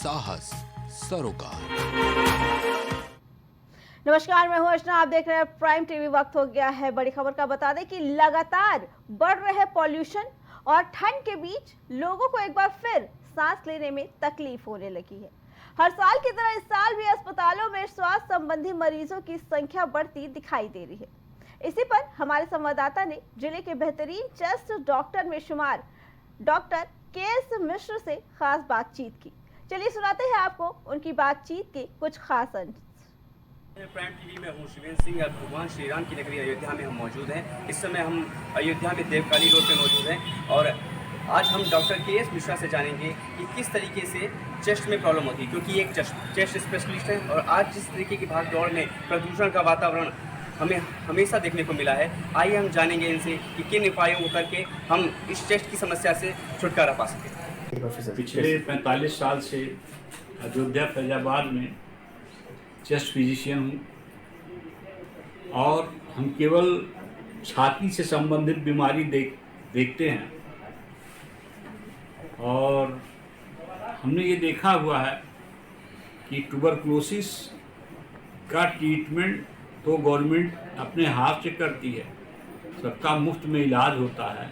साहस सरोकार। नमस्कार, मैं हूं अर्चना, आप देख रहे हैं प्राइम टीवी। वक्त हो गया है बड़ी खबर का। बता दें कि लगातार बढ़ रहे पॉल्यूशन और ठंड के बीच लोगों को एक बार फिर सांस लेने में तकलीफ होने लगी है। हर साल की तरह इस साल भी अस्पतालों में स्वास्थ्य संबंधी मरीजों की संख्या बढ़ती दिखाई दे रही है। इसी पर हमारे संवाददाता ने जिले के बेहतरीन चेस्ट डॉक्टर में शुमार डॉक्टर के.एस. मिश्र से खास बातचीत की। चलिए सुनाते हैं आपको उनकी बातचीत के कुछ खास अंश। प्राइम टीवी में हूँ शिवेंद्र सिंह। भगवान श्री राम की नगरी अयोध्या में हम मौजूद हैं। इस समय हम अयोध्या में देवकाली रोड पे मौजूद हैं और आज हम डॉक्टर के.एस. मिश्रा से जानेंगे कि किस तरीके से चेस्ट में प्रॉब्लम होती है, क्योंकि ये एक चेस्ट स्पेशलिस्ट है। और आज जिस तरीके की भाग दौड़ में प्रदूषण का वातावरण हमें हमेशा देखने को मिला है, आइए हम जानेंगे इनसे कि किन उपायों को करके हम इस चेस्ट की समस्या से छुटकारा पा सकें। पिछले 45 साल से अयोध्या फैजाबाद में चेस्ट फिजिशियन हूँ और हम केवल छाती से संबंधित बीमारी देखते हैं। और हमने ये देखा हुआ है कि ट्यूबरकुलोसिस का ट्रीटमेंट तो गवर्नमेंट अपने हाथ से करती है, सबका मुफ्त में इलाज होता है,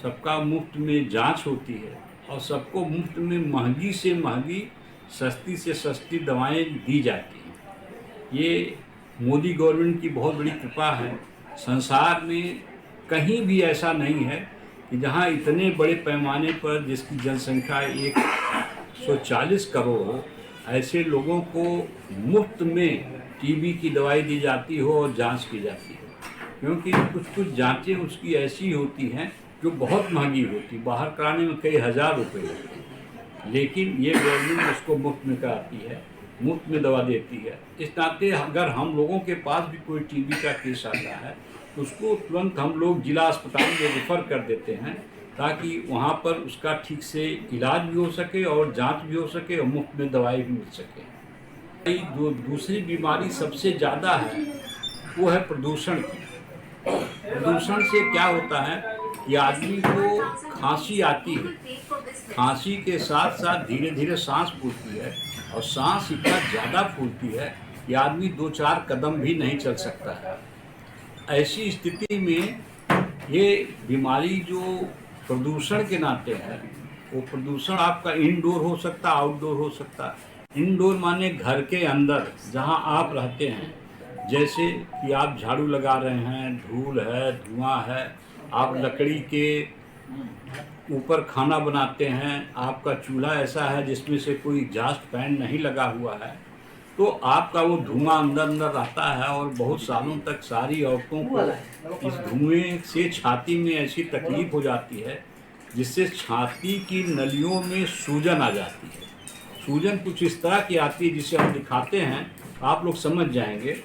सबका मुफ्त में जांच होती है और सबको मुफ्त में महंगी से महंगी, सस्ती से सस्ती दवाएं दी जाती हैं। ये मोदी गवर्नमेंट की बहुत बड़ी कृपा है। संसार में कहीं भी ऐसा नहीं है कि जहां इतने बड़े पैमाने पर, जिसकी जनसंख्या 140 करोड़ हो, ऐसे लोगों को मुफ्त में टीबी की दवाई दी जाती हो और जांच की जाती है। क्योंकि कुछ जांचें उसकी ऐसी होती हैं जो बहुत महंगी होती, बाहर कराने में कई हज़ार रुपये लगते हैं, लेकिन ये गवर्नमेंट उसको मुफ्त में कराती है, मुफ्त में दवा देती है। इस नाते अगर हम लोगों के पास भी कोई टीबी का केस आता है तो उसको तुरंत हम लोग जिला अस्पताल में रेफ़र कर देते हैं, ताकि वहाँ पर उसका ठीक से इलाज भी हो सके और जांच भी हो सके और मुफ्त में दवाई भी मिल सके। जो दूसरी बीमारी सबसे ज़्यादा है वो है प्रदूषण की। प्रदूषण से क्या होता है कि आदमी को खांसी आती है, खांसी के साथ साथ धीरे धीरे सांस फूलती है और सांस इतना ज़्यादा फूलती है कि आदमी 2-4 कदम भी नहीं चल सकता है। ऐसी स्थिति में ये बीमारी जो प्रदूषण के नाते है, वो प्रदूषण आपका इंडोर हो सकता, आउटडोर हो सकता। इंडोर माने घर के अंदर जहां आप रहते हैं, जैसे कि आप झाड़ू लगा रहे हैं, धूल है, धुआं है, आप लकड़ी के ऊपर खाना बनाते हैं, आपका चूल्हा ऐसा है जिसमें से कोई एग्जॉस्ट फैन नहीं लगा हुआ है, तो आपका वो धुआं अंदर अंदर रहता है और बहुत सालों तक सारी औरतों को इस धुएं से छाती में ऐसी तकलीफ हो जाती है जिससे छाती की नलियों में सूजन आ जाती है। सूजन कुछ इस तरह की आती है जिसे हम दिखाते हैं, आप लोग समझ जाएंगे।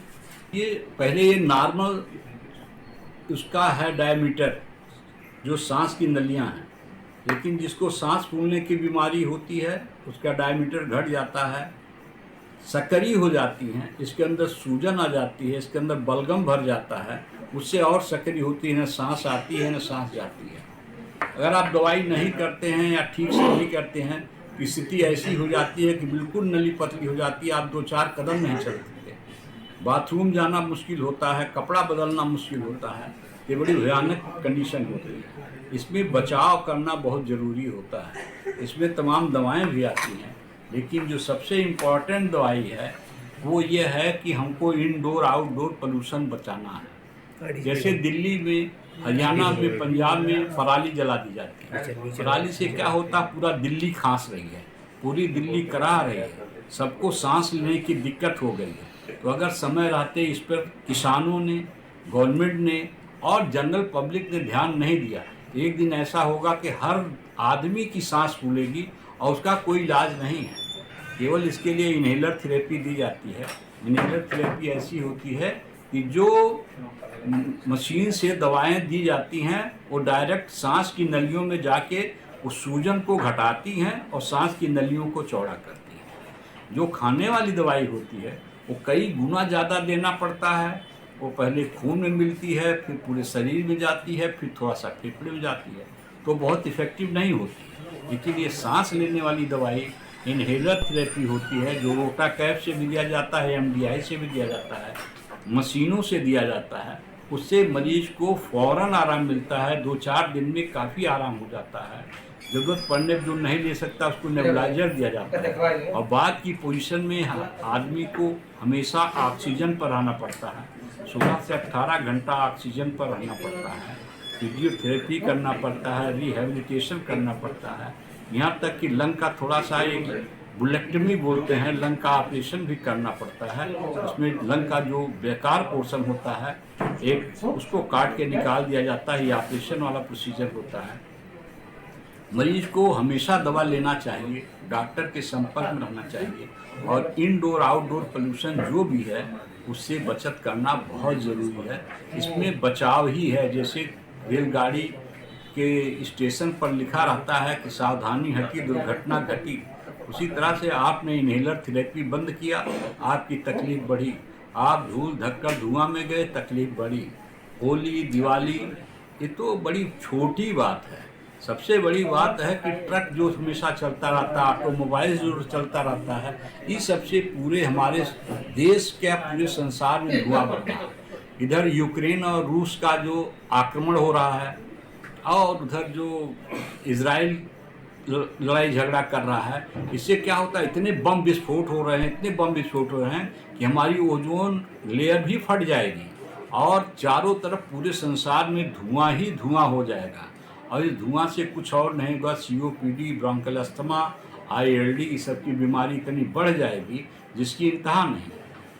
ये पहले ये नॉर्मल उसका है डायमीटर, जो सांस की नलियां हैं, लेकिन जिसको सांस फूलने की बीमारी होती है उसका डायमीटर घट जाता है, सकरी हो जाती हैं, इसके अंदर सूजन आ जाती है, इसके अंदर बलगम भर जाता है, उससे और सकरी होती है, न सांस आती है न सांस जाती है। अगर आप दवाई नहीं करते हैं या ठीक से नहीं करते हैं, स्थिति ऐसी हो जाती है कि बिल्कुल नली पतली हो जाती है, आप 2-4 कदम नहीं चल सकते, बाथरूम जाना मुश्किल होता है, कपड़ा बदलना मुश्किल होता है। ये बड़ी भयानक कंडीशन होती है। इसमें बचाव करना बहुत ज़रूरी होता है। इसमें तमाम दवाएं भी आती हैं, लेकिन जो सबसे इम्पॉर्टेंट दवाई है वो ये है कि हमको इंडोर आउटडोर पोल्यूशन बचाना है। जैसे दिल्ली में, हरियाणा में, पंजाब में पराली जला दी जाती है। पराली से क्या होता, पूरा दिल्ली खांस रही है, पूरी दिल्ली करा रही है, सबको सांस लेने की दिक्कत हो गई है। तो अगर समय रहते इस पर किसानों ने, गवर्नमेंट ने और जनरल पब्लिक ने ध्यान नहीं दिया, तो एक दिन ऐसा होगा कि हर आदमी की सांस फूलेगी और उसका कोई इलाज नहीं है। केवल इसके लिए इनहेलर थेरेपी दी जाती है। इनहेलर थेरेपी ऐसी होती है कि जो मशीन से दवाएं दी जाती हैं वो डायरेक्ट सांस की नलियों में जाके उस सूजन को घटाती हैं और सांस की नलियों को चौड़ा करती हैं। जो खाने वाली दवाई होती है वो कई गुना ज़्यादा देना पड़ता है। वो पहले खून में मिलती है, फिर पूरे शरीर में जाती है, फिर थोड़ा सा फेफड़े में जाती है, तो बहुत इफ़ेक्टिव नहीं होती। लेकिन ये सांस लेने वाली दवाई इनहेलर थेरेपी होती है जो रोटाकैप से भी दिया जाता है, एमडीआई से भी दिया जाता है, मशीनों से दिया जाता है। उससे मरीज को फ़ौरन आराम मिलता है, 2-4 दिन में काफ़ी आराम हो जाता है। ज़रूरत पड़ने पर जो नहीं ले सकता उसको नेबुलाइजर दिया जाता है। और बाद की पोजीशन में आदमी को हमेशा ऑक्सीजन पर रहना पड़ता है, 16 से 18 घंटा ऑक्सीजन पर रहना पड़ता है, फिजियोथेरेपी करना पड़ता है, रिहेबिलिटेशन करना पड़ता है। यहाँ तक कि लंग का थोड़ा सा एक बुलेक्टमी बोलते हैं, लंग का ऑपरेशन भी करना पड़ता है। उसमें लंग का जो बेकार पोर्शन होता है एक उसको काट के निकाल दिया जाता है। ये ऑपरेशन वाला प्रोसीजर होता है। मरीज को हमेशा दवा लेना चाहिए, डॉक्टर के संपर्क में रहना चाहिए और इनडोर आउटडोर पोल्यूशन जो भी है उससे बचत करना बहुत ज़रूरी है। इसमें बचाव ही है। जैसे रेलगाड़ी के स्टेशन पर लिखा रहता है कि सावधानी हटी दुर्घटना घटी, उसी तरह से आपने इनहेलर थेरेपी बंद किया, आपकी तकलीफ बढ़ी। आप धूल धक्कर धुआं में गए, तकलीफ बढ़ी। होली दिवाली ये तो बड़ी छोटी बात है। सबसे बड़ी बात है कि ट्रक जो हमेशा चलता रहता है, ऑटोमोबाइल जो चलता रहता है, इस सबसे पूरे हमारे देश के पूरे संसार में धुआं बढ़ रहा है। इधर यूक्रेन और रूस का जो आक्रमण हो रहा है और उधर जो इजराइल लड़ाई झगड़ा कर रहा है, इससे क्या होता है, इतने बम विस्फोट हो रहे हैं, इतने बम विस्फोट हो रहे हैं कि हमारी ओजोन लेयर भी फट जाएगी और चारों तरफ पूरे संसार में धुआं ही धुआं हो जाएगा। और इस धुआं से कुछ और नहीं होगा, सीओपीडी, ब्रोंकियल अस्थमा, आईएलडी इस सब की बीमारी इतनी बढ़ जाएगी जिसकी इंतहा नहीं।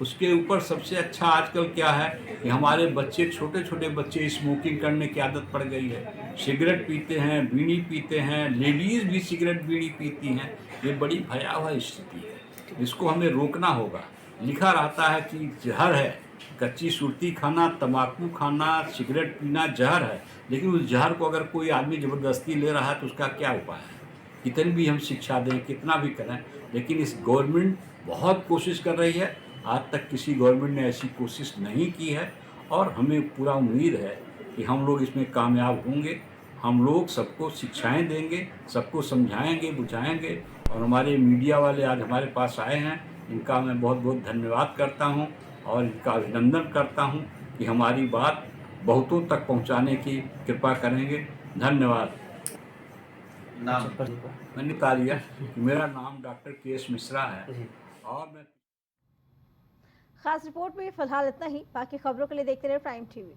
उसके ऊपर सबसे अच्छा आजकल क्या है कि हमारे बच्चे, छोटे छोटे बच्चे स्मोकिंग करने की आदत पड़ गई है, सिगरेट पीते हैं, बीड़ी पीते हैं, लेडीज़ भी सिगरेट बीड़ी पीती हैं। ये बड़ी भयावह स्थिति है, इसको हमें रोकना होगा। लिखा रहता है कि जहर है, कच्ची सुरती खाना, तम्बाकू खाना, सिगरेट पीना जहर है, लेकिन उस जहर को अगर कोई आदमी ज़बरदस्ती ले रहा है तो उसका क्या उपाय है। कितनी भी हम शिक्षा दें, कितना भी करें, लेकिन इस गवर्नमेंट बहुत कोशिश कर रही है। आज तक किसी गवर्नमेंट ने ऐसी कोशिश नहीं की है और हमें पूरा उम्मीद है कि हम लोग इसमें कामयाब होंगे। हम लोग सबको शिक्षाएं देंगे, सबको समझाएंगे, बुझाएंगे। और हमारे मीडिया वाले आज हमारे पास आए हैं, इनका मैं बहुत बहुत धन्यवाद करता हूं और इनका अभिनंदन करता हूं कि हमारी बात बहुतों तक पहुंचाने की कृपा करेंगे। धन्यवाद। मैंने बता दिया कि मेरा नाम डॉक्टर के.एस. मिश्रा है और मैं खास रिपोर्ट में फिलहाल इतना ही। बाकी खबरों के लिए देखते रहे प्राइम टीवी।